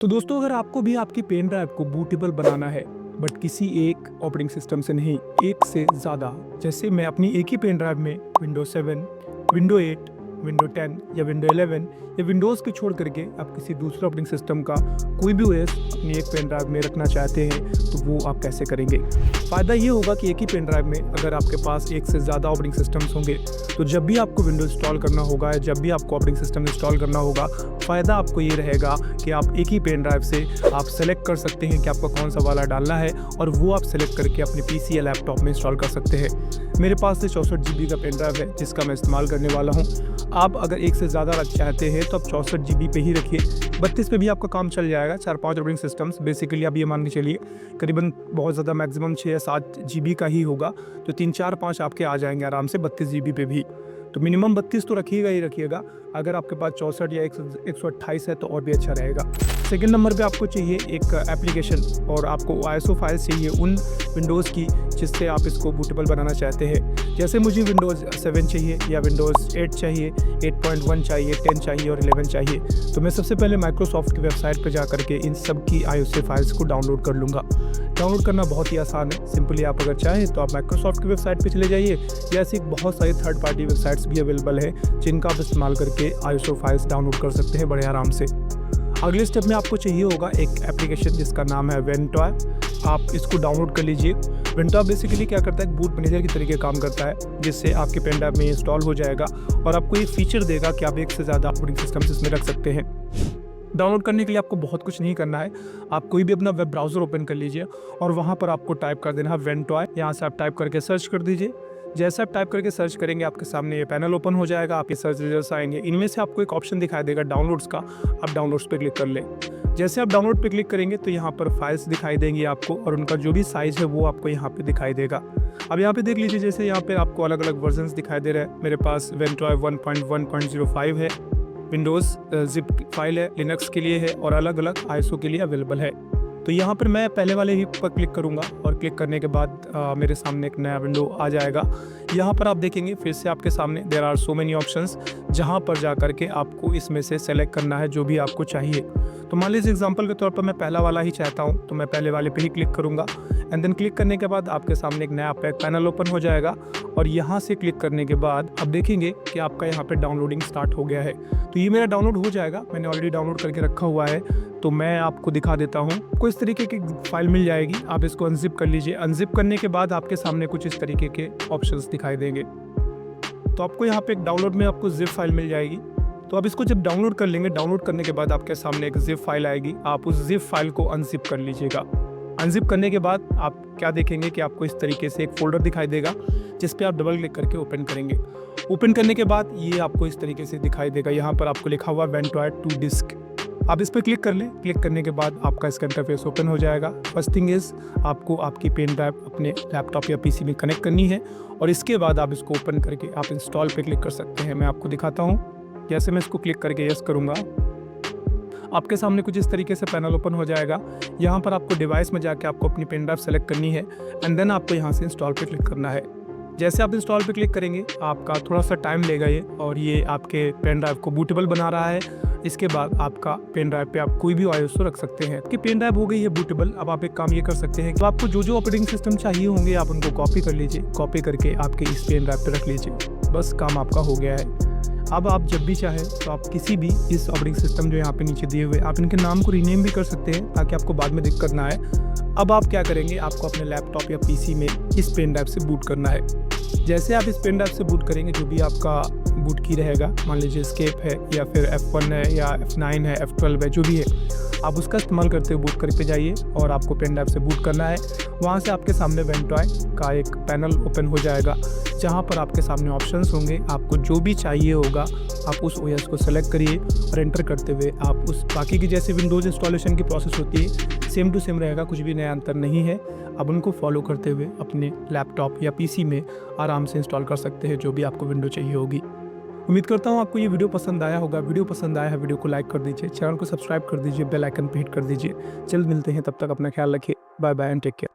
तो दोस्तों, अगर आपको भी आपकी पेन ड्राइव को बूटेबल बनाना है बट किसी एक ऑपरेटिंग सिस्टम से नहीं, एक से ज़्यादा, जैसे मैं अपनी एक ही पेन ड्राइव में विंडो 7, विंडो 8, विंडो 10 या विंडो 11 या विंडोज़ को छोड़ करके आप किसी दूसरे ऑपरेटिंग सिस्टम का कोई भी ओएस अपनी एक पेन ड्राइव में रखना चाहते हैं, तो वो आप कैसे करेंगे। फ़ायदा ये होगा कि एक ही पेन ड्राइव में अगर आपके पास एक से ज़्यादा ऑपरेटिंग सिस्टम्स होंगे, तो जब भी आपको विंडो इंस्टॉल करना होगा या जब भी आपको ऑपरेटिंग सिस्टम इंस्टॉल करना होगा, फ़ायदा आपको ये रहेगा कि आप एक ही पेन ड्राइव से आप सेलेक्ट कर सकते हैं कि आपको कौन सा वाला डालना है, और वो आप सेलेक्ट करके अपने पीसी या लैपटॉप में इंस्टॉल कर सकते हैं। मेरे पास 64 GB का पेन ड्राइव है जिसका मैं इस्तेमाल करने वाला हूँ। आप अगर एक से ज़्यादा रख चाहते हैं तो आप 64 GB पे ही रखिए। 32 पे भी आपका काम चल जाएगा। 4-5 ऑपरेटिंग सिस्टम्स बेसिकली आप ये मान के चलिए करीबन बहुत ज़्यादा मैक्सिमम 6 या 7 GB का ही होगा, तो 3, 4, 5 आपके आ जाएंगे आराम से 32 GB पे भी। तो मिनिमम 32 तो रखिएगा ही रखिएगा। अगर आपके पास 64 या 128 है तो और भी अच्छा रहेगा। सेकंड नंबर पे आपको चाहिए एक एप्लीकेशन, और आपको ISO फाइल्स चाहिए उन विंडोज़ की जिससे आप इसको बूटेबल बनाना चाहते हैं। जैसे मुझे विंडोज़ 7 चाहिए या विंडोज़ 8 चाहिए, 8.1 चाहिए, 10 चाहिए और 11 चाहिए, तो मैं सबसे पहले माइक्रोसॉफ्ट की वेबसाइट पर जा करके इन सब की ISO फाइल्स को डाउनलोड कर लूँगा। डाउनलोड करना बहुत ही आसान है। सिंपली आप अगर चाहें तो आप माइक्रोसॉफ्ट की वेबसाइट पे चले जाइए, या ऐसी बहुत सारी थर्ड पार्टी वेबसाइट्स भी अवेलेबल है जिनका आप इस्तेमाल करके ISO फाइल्स डाउनलोड कर सकते हैं बड़े आराम से। अगले स्टेप में आपको चाहिए होगा एक एप्लीकेशन जिसका नाम है वेंटॉय। आप इसको डाउनलोड कर लीजिए। वेंटॉय बेसिकली क्या करता है, बूट मैनेजर की तरीके काम करता है, जिससे आपके पेन ड्राइव में इंस्टॉल हो जाएगा और आपको ये फीचर देगा कि आप एक से ज़्यादा ऑपरेटिंग सिस्टम्स इसमें रख सकते हैं। डाउनलोड करने के लिए आपको बहुत कुछ नहीं करना है। आप कोई भी अपना वेब ब्राउज़र ओपन कर लीजिए और वहाँ पर आपको टाइप कर देना है वेंटॉय। यहाँ से आप टाइप करके सर्च कर दीजिए। जैसे आप टाइप करके सर्च करेंगे आपके सामने ये पैनल ओपन हो जाएगा, आपके सर्च रिजल्ट्स आएंगे। इनमें से आपको एक ऑप्शन दिखाई देगा डाउनलोड्स का, आप डाउनलोड्स पे क्लिक कर लें। जैसे आप डाउनलोड पे क्लिक करेंगे तो यहाँ पर फाइल्स दिखाई देंगी आपको, और उनका जो भी साइज़ है वो आपको यहाँ पे दिखाई देगा। अब यहाँ पे देख लीजिए, जैसे यहाँ पे आपको अलग अलग वर्जन्स दिखाई दे रहे हैं। मेरे पास वेंटॉय 1.1.05 है, विंडोज़ जिप फाइल है, लिनक्स के लिए है और अलग अलग ISO के लिए अवेलेबल है। तो यहाँ पर मैं पहले वाले ही पर क्लिक करूँगा, और क्लिक करने के बाद मेरे सामने एक नया विंडो आ जाएगा। यहाँ पर आप देखेंगे फिर से आपके सामने there are so many options, जहाँ पर जा कर के आपको इसमें से सेलेक्ट करना है जो भी आपको चाहिए। तो मान लीजिए एग्जांपल के तौर पर मैं पहला वाला ही चाहता हूँ, तो मैं पहले वाले पे ही क्लिक करूँगा। एंड देन क्लिक करने के बाद आपके सामने एक नया पैनल ओपन हो जाएगा, और यहाँ से क्लिक करने के बाद आप देखेंगे कि आपका यहाँ पे डाउनलोडिंग स्टार्ट हो गया है। तो ये मेरा डाउनलोड हो जाएगा, मैंने ऑलरेडी डाउनलोड करके रखा हुआ है। तो मैं आपको दिखा देता हूँ। आपको इस तरीके की फाइल मिल जाएगी, आप इसको अनजिप कर लीजिए। अनजिप करने के बाद आपके सामने कुछ इस तरीके के ऑप्शंस दिखाई देंगे। तो आपको यहाँ पे एक डाउनलोड में आपको जिप फाइल मिल जाएगी। तो आप इसको जब डाउनलोड कर लेंगे, डाउनलोड करने के बाद आपके सामने एक जिप फाइल आएगी, आप उस जिप फाइल को अनजिप कर लीजिएगा। अनजिप करने के बाद आप क्या देखेंगे कि आपको इस तरीके से एक फोल्डर दिखाई देगा, जिस पे आप डबल क्लिक करके ओपन करेंगे। ओपन करने के बाद ये आपको इस तरीके से दिखाई देगा। यहाँ पर आपको लिखा हुआ वेंटॉय टू डिस्क, आप इस पर क्लिक कर लें। क्लिक करने के बाद आपका इसका इंटरफेस ओपन हो जाएगा। फर्स्ट थिंग इज़ आपको आपकी पेन ड्राइव अपने लैपटॉप या पीसी में कनेक्ट करनी है, और इसके बाद आप इसको ओपन करके आप इंस्टॉल पे क्लिक कर सकते हैं। मैं आपको दिखाता हूँ। जैसे मैं इसको क्लिक करके यस करूँगा, आपके सामने कुछ इस तरीके से पैनल ओपन हो जाएगा। यहाँ पर आपको डिवाइस में जाके आपको अपनी पेन ड्राइव सेलेक्ट करनी है, एंड देन आपको यहाँ से इंस्टॉल पे क्लिक करना है। जैसे आप इंस्टॉल पे क्लिक करेंगे, आपका थोड़ा सा टाइम लेगा ये, और ये आपके पेन ड्राइव को बूटेबल बना रहा है। इसके बाद आपका पेन ड्राइव पे आप कोई भी ISO रख सकते हैं। कि पेन ड्राइव हो गई है बूटेबल। अब आप एक काम ये कर सकते हैं कि आपको जो जो ऑपरेटिंग सिस्टम चाहिए होंगे आप उनको कॉपी कर लीजिए, कॉपी करके आपके इस पेन ड्राइव पे रख लीजिए। बस काम आपका हो गया है। अब आप जब भी चाहें तो आप किसी भी इस ऑपरेटिंग सिस्टम जो यहाँ पे नीचे दिए हुए, आप इनके नाम को रीनेम भी कर सकते हैं ताकि आपको बाद में दिक्कत ना आए। अब आप क्या करेंगे, आपको अपने लैपटॉप या पीसी में इस पेन ड्राइव से बूट करना है। जैसे आप इस पेन ड्राइव से बूट करेंगे, जो भी आपका बूट की रहेगा, मान लीजिए एस्केप है या फिर F1 है या F9 है, F12 है, जो भी है, आप उसका इस्तेमाल करते हुए बूट करके जाइए और आपको पेन ड्राइव से बूट करना है। वहाँ से आपके सामने वेंटॉय का एक पैनल ओपन हो जाएगा, जहाँ पर आपके सामने ऑप्शंस होंगे। आपको जो भी चाहिए होगा आप उस OS को सेलेक्ट करिए, और एंटर करते हुए आप उस बाकी की जैसे विंडोज़ इंस्टॉलेशन की प्रोसेस होती है सेम टू सेम रहेगा, कुछ भी नया अंतर नहीं है। आप उनको फॉलो करते हुए अपने लैपटॉप या पीसी में आराम से इंस्टॉल कर सकते हैं जो भी आपको विंडो चाहिए होगी। उम्मीद करता हूँ आपको ये वीडियो पसंद आया होगा। वीडियो पसंद आया है, वीडियो को लाइक कर दीजिए, चैनल को सब्सक्राइब कर दीजिए, बेल आइकन पे हिट कर दीजिए। जल्द मिलते हैं, तब तक अपना ख्याल रखिए। Bye bye and take care.